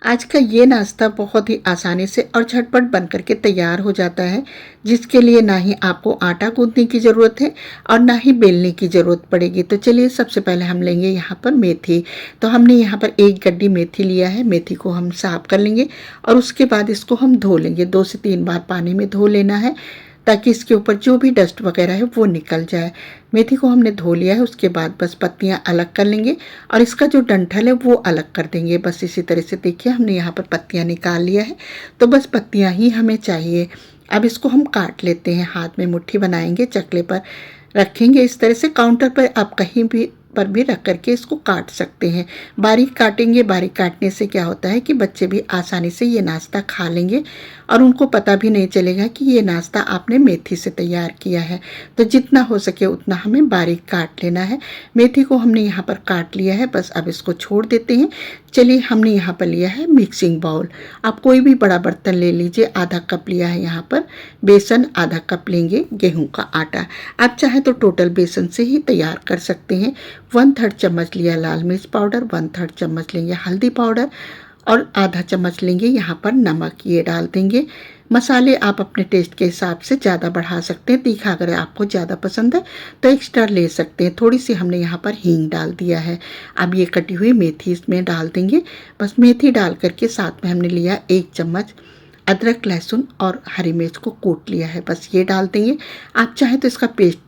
आज का ये नाश्ता बहुत ही आसानी से और झटपट बन करके तैयार हो जाता है, जिसके लिए ना ही आपको आटा गूंथने की ज़रूरत है और ना ही बेलने की ज़रूरत पड़ेगी। तो चलिए सबसे पहले हम लेंगे यहाँ पर मेथी। तो हमने यहाँ पर एक गड्डी मेथी लिया है। मेथी को हम साफ़ कर लेंगे और उसके बाद इसको हम धो लेंगे। 2 से 3 बार पानी में धो लेना है ताकि इसके ऊपर जो भी डस्ट वगैरह है वो निकल जाए। मेथी को हमने धो लिया है, उसके बाद बस पत्तियां अलग कर लेंगे और इसका जो डंठल है वो अलग कर देंगे। बस इसी तरह से देखिए हमने यहाँ पर पत्तियां निकाल लिया है, तो बस पत्तियां ही हमें चाहिए। अब इसको हम काट लेते हैं, हाथ में मुट्ठी बनाएंगे, चकले पर रखेंगे इस तरह से। काउंटर पर आप कहीं भी पर भी रख करके इसको काट सकते हैं। बारीक काटेंगे, बारीक काटने से क्या होता है कि बच्चे भी आसानी से ये नाश्ता खा लेंगे और उनको पता भी नहीं चलेगा कि ये नाश्ता आपने मेथी से तैयार किया है। तो जितना हो सके उतना हमें बारीक काट लेना है। मेथी को हमने यहाँ पर काट लिया है, बस अब इसको छोड़ देते हैं। चलिए हमने यहाँ पर लिया है मिक्सिंग बाउल। आप कोई भी बड़ा बर्तन ले लीजिए। आधा कप लिया है यहाँ पर बेसन, आधा कप लेंगे गेहूं का आटा। आप चाहे तो टोटल बेसन से ही तैयार कर सकते हैं। 1/3 चम्मच लिया लाल मिर्च पाउडर, 1/3 चम्मच लेंगे हल्दी पाउडर और आधा चम्मच लेंगे यहाँ पर नमक। ये डाल देंगे। मसाले आप अपने टेस्ट के हिसाब से ज़्यादा बढ़ा सकते हैं। तीखा अगर आपको ज़्यादा पसंद है तो एक्स्ट्रा ले सकते हैं। थोड़ी सी हमने यहाँ पर हींग डाल दिया है। अब ये कटी हुई मेथी इसमें डाल देंगे। बस मेथी डाल करके साथ में हमने लिया 1 चम्मच अदरक, लहसुन और हरी मिर्च को कूट लिया है, बस ये डाल देंगे। आप चाहें तो इसका पेस्ट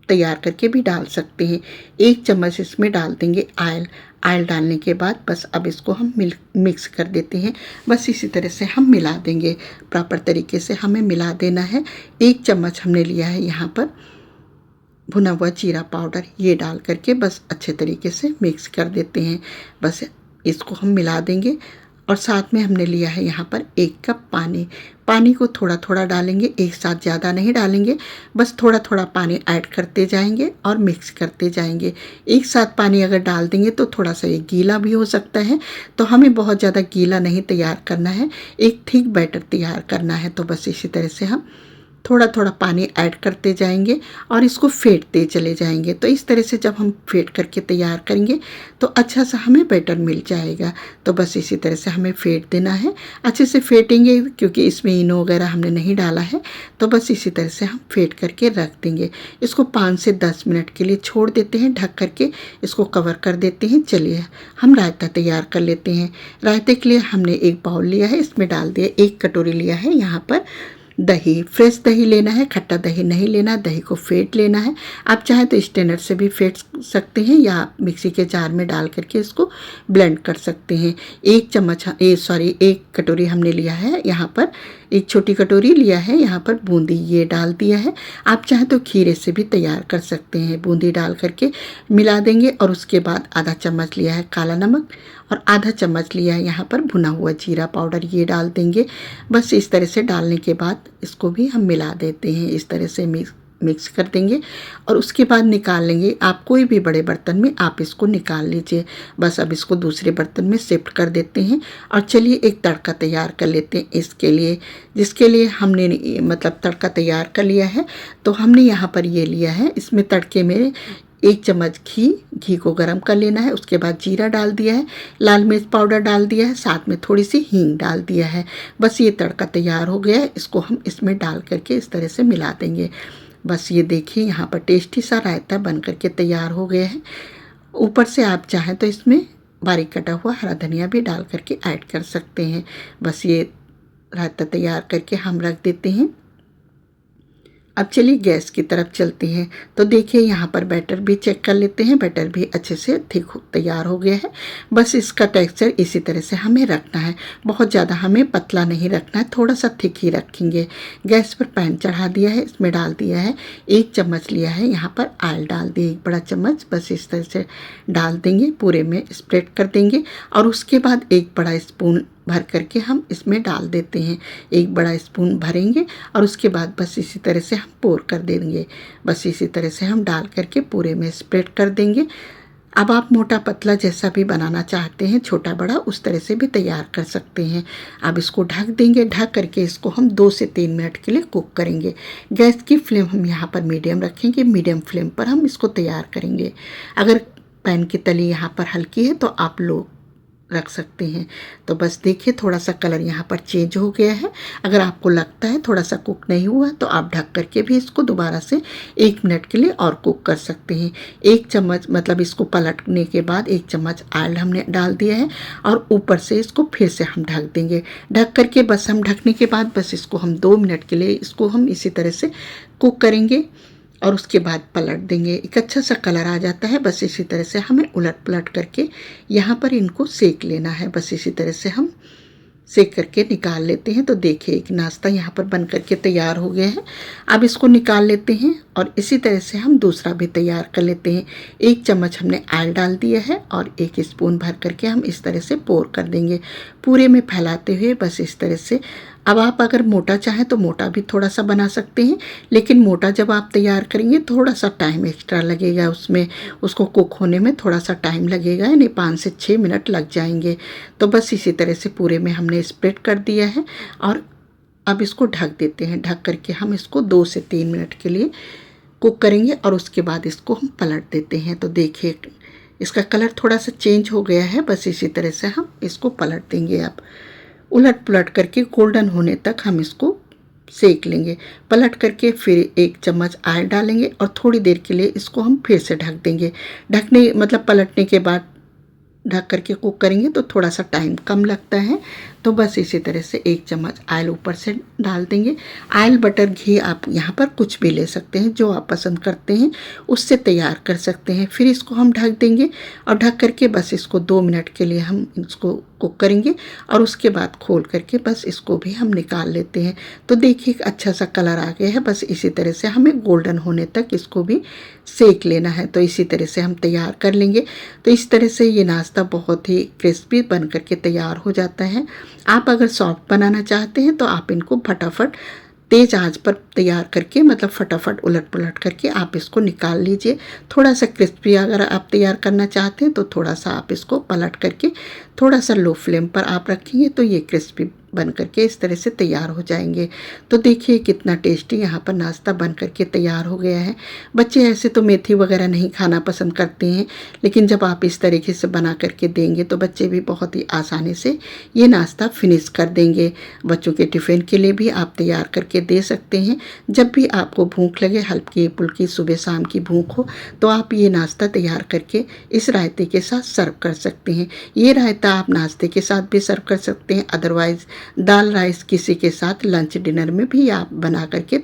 तैयार करके भी डाल सकते हैं। 1 चम्मच इसमें डाल देंगे ऑयल। ऑयल डालने के बाद बस अब इसको हम मिक्स कर देते हैं। बस इसी तरह से हम मिला देंगे, प्रॉपर तरीके से हमें मिला देना है। 1 चम्मच हमने लिया है यहाँ पर भुना हुआ जीरा पाउडर, ये डाल करके बस अच्छे तरीके से मिक्स कर देते हैं। बस इसको हम मिला देंगे और साथ में हमने लिया है यहाँ पर 1 कप पानी। पानी को थोड़ा थोड़ा डालेंगे, एक साथ ज़्यादा नहीं डालेंगे। बस थोड़ा थोड़ा पानी ऐड करते जाएंगे और मिक्स करते जाएंगे। एक साथ पानी अगर डाल देंगे तो थोड़ा सा ये गीला भी हो सकता है, तो हमें बहुत ज़्यादा गीला नहीं तैयार करना है, एक थिक बैटर तैयार करना है। तो बस इसी तरह से हम थोड़ा थोड़ा पानी ऐड करते जाएंगे और इसको फेंटते चले जाएंगे। तो इस तरह से जब हम फेंट करके तैयार करेंगे तो अच्छा सा हमें बैटर मिल जाएगा। तो बस इसी तरह से हमें फेंट देना है। अच्छे से फेंटेंगे क्योंकि इसमें इनो वगैरह हमने नहीं डाला है। तो बस इसी तरह से हम फेंट करके रख देंगे। इसको 5 से 10 मिनट के लिए छोड़ देते हैं, ढक करके इसको कवर कर देते हैं। चलिए हम रायता तैयार कर लेते हैं। रायते के लिए हमने एक बाउल लिया है, इसमें डाल दिया 1 कटोरी लिया है यहाँ पर दही। फ्रेश दही लेना है, खट्टा दही नहीं लेना। दही को फेंट लेना है। आप चाहें तो स्ट्रेनर से भी फेंट सकते हैं या मिक्सी के जार में डाल करके इसको ब्लेंड कर सकते हैं। 1 कटोरी हमने लिया है यहाँ पर, 1 छोटी कटोरी लिया है यहाँ पर बूंदी, ये डाल दिया है। आप चाहें तो खीरे से भी तैयार कर सकते हैं। बूंदी डाल करके मिला देंगे और उसके बाद आधा चम्मच लिया है काला नमक और आधा चम्मच लिया है यहाँ पर भुना हुआ जीरा पाउडर, ये डाल देंगे। बस इस तरह से डालने के बाद इसको भी हम मिला देते हैं। इस तरह से मिक्स कर देंगे और उसके बाद निकाल लेंगे। आप कोई भी बड़े बर्तन में आप इसको निकाल लीजिए। बस अब इसको दूसरे बर्तन में शिफ्ट कर देते हैं और चलिए एक तड़का तैयार कर लेते हैं इसके लिए, जिसके लिए हमने मतलब तड़का तैयार कर लिया है। तो हमने यहाँ पर ये लिया है, इसमें तड़के में 1 चम्मच घी को गरम कर लेना है। उसके बाद जीरा डाल दिया है, लाल मिर्च पाउडर डाल दिया है, साथ में थोड़ी सी हींग डाल दिया है। बस ये तड़का तैयार हो गया है। इसको हम इसमें डाल करके इस तरह से मिला देंगे। बस ये देखिए यहाँ पर टेस्टी सा रायता बन करके तैयार हो गया है। ऊपर से आप चाहें तो इसमें बारीक कटा हुआ हरा धनिया भी डाल करके ऐड कर सकते हैं। बस ये रायता तैयार करके हम रख देते हैं। अब चलिए गैस की तरफ चलते हैं। तो देखिए यहाँ पर बैटर भी चेक कर लेते हैं। बैटर भी अच्छे से थिक तैयार हो गया है। बस इसका टेक्सचर इसी तरह से हमें रखना है, बहुत ज़्यादा हमें पतला नहीं रखना है, थोड़ा सा थिक ही रखेंगे। गैस पर पैन चढ़ा दिया है, इसमें डाल दिया है 1 चम्मच लिया है यहाँ पर ऑयल डाल दिया 1 बड़ा चम्मच। बस इस तरह से डाल देंगे, पूरे में स्प्रेड कर देंगे और उसके बाद 1 बड़ा स्पून भर करके हम इसमें डाल देते हैं। 1 बड़ा स्पून भरेंगे और उसके बाद बस इसी तरह से हम पोर कर देंगे। बस इसी तरह से हम डाल करके पूरे में स्प्रेड कर देंगे। अब आप मोटा पतला जैसा भी बनाना चाहते हैं, छोटा बड़ा, उस तरह से भी तैयार कर सकते हैं। अब इसको ढक देंगे। ढक करके इसको हम 2 से 3 मिनट के लिए कुक करेंगे। गैस की फ्लेम हम यहाँ पर मीडियम रखेंगे। मीडियम फ्लेम पर हम इसको तैयार करेंगे। अगर पैन की तली यहाँ पर हल्की है तो आप लो रख सकते हैं। तो बस देखिए थोड़ा सा कलर यहाँ पर चेंज हो गया है। अगर आपको लगता है थोड़ा सा कुक नहीं हुआ तो आप ढक करके भी इसको दोबारा से 1 मिनट के लिए और कुक कर सकते हैं। 1 चम्मच मतलब इसको पलटने के बाद 1 चम्मच ऑयल हमने डाल दिया है और ऊपर से इसको फिर से हम ढक देंगे। ढक करके बस हम ढकने के बाद बस इसको हम 2 मिनट के लिए इसको हम इसी तरह से कुक करेंगे और उसके बाद पलट देंगे। एक अच्छा सा कलर आ जाता है। बस इसी तरह से हमें उलट पुलट करके यहाँ पर इनको सेक लेना है। बस इसी तरह से हम सेक करके निकाल लेते हैं। तो देखिए एक नाश्ता यहाँ पर बन करके तैयार हो गया है। अब इसको निकाल लेते हैं और इसी तरह से हम दूसरा भी तैयार कर लेते हैं। 1 चम्मच हमने ऑयल डाल दिया है और 1 स्पून भर करके हम इस तरह से पोर कर देंगे, पूरे में फैलाते हुए बस इस तरह से। अब आप अगर मोटा चाहें तो मोटा भी थोड़ा सा बना सकते हैं, लेकिन मोटा जब आप तैयार करेंगे थोड़ा सा टाइम एक्स्ट्रा लगेगा, उसमें उसको कुक होने में थोड़ा सा टाइम लगेगा, यानी 5 से 6 मिनट लग जाएंगे। तो बस इसी तरह से पूरे में हमने स्प्रेड कर दिया है और अब इसको ढक देते हैं। ढक करके हम इसको 2 से 3 मिनट के लिए कुक करेंगे और उसके बाद इसको हम पलट देते हैं। तो देखिए इसका कलर थोड़ा सा चेंज हो गया है। बस इसी तरह से हम इसको पलट देंगे। अब उलट पुलट करके गोल्डन होने तक हम इसको सेक लेंगे। पलट करके फिर 1 चम्मच ऑयल डालेंगे और थोड़ी देर के लिए इसको हम फिर से ढक देंगे। ढकने मतलब पलटने के बाद ढक करके कुक करेंगे तो थोड़ा सा टाइम कम लगता है। तो बस इसी तरह से 1 चम्मच ऑयल ऊपर से डाल देंगे। ऑयल, बटर, घी आप यहाँ पर कुछ भी ले सकते हैं, जो आप पसंद करते हैं उससे तैयार कर सकते हैं। फिर इसको हम ढक देंगे और ढक करके बस इसको 2 मिनट के लिए हम इसको कुक करेंगे और उसके बाद खोल करके बस इसको भी हम निकाल लेते हैं। तो देखिए एक अच्छा सा कलर आ गया है। बस इसी तरह से हमें गोल्डन होने तक इसको भी सेक लेना है। तो इसी तरह से हम तैयार कर लेंगे। तो इस तरह से ये नाश्ता बहुत ही क्रिस्पी बन करके तैयार हो जाता है। आप अगर सॉफ्ट बनाना चाहते हैं तो आप इनको फटाफट तेज़ आंच पर तैयार करके मतलब फटाफट उलट पुलट करके आप इसको निकाल लीजिए। थोड़ा सा क्रिस्पी अगर आप तैयार करना चाहते हैं तो थोड़ा सा आप इसको पलट करके थोड़ा सा लो फ्लेम पर आप रखेंगे तो ये क्रिस्पी बन करके इस तरह से तैयार हो जाएंगे। तो देखिए कितना टेस्टी यहाँ पर नाश्ता बन करके तैयार हो गया है। बच्चे ऐसे तो मेथी वगैरह नहीं खाना पसंद करते हैं, लेकिन जब आप इस तरीके से बना करके देंगे तो बच्चे भी बहुत ही आसानी से ये नाश्ता फिनिश कर देंगे। बच्चों के टिफ़िन के लिए भी आप तैयार करके दे सकते हैं। जब भी आपको भूख लगे, हल्की फुल्की सुबह शाम की भूख हो, तो आप ये नाश्ता तैयार करके इस रायते के साथ सर्व कर सकते हैं। ये रायता आप नाश्ते के साथ भी सर्व कर सकते हैं, अदरवाइज़ दाल राइस किसी के साथ लंच डिनर में भी आप बना करके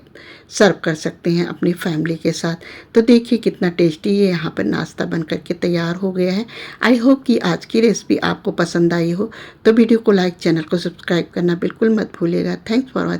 सर्व कर सकते हैं अपनी फैमिली के साथ। तो देखिए कितना टेस्टी ये यहाँ पर नाश्ता बन करके तैयार हो गया है। आई होप कि आज की रेसिपी आपको पसंद आई हो। तो वीडियो को लाइक, चैनल को सब्सक्राइब करना बिल्कुल मत भूलिएगा। Thanks for watching.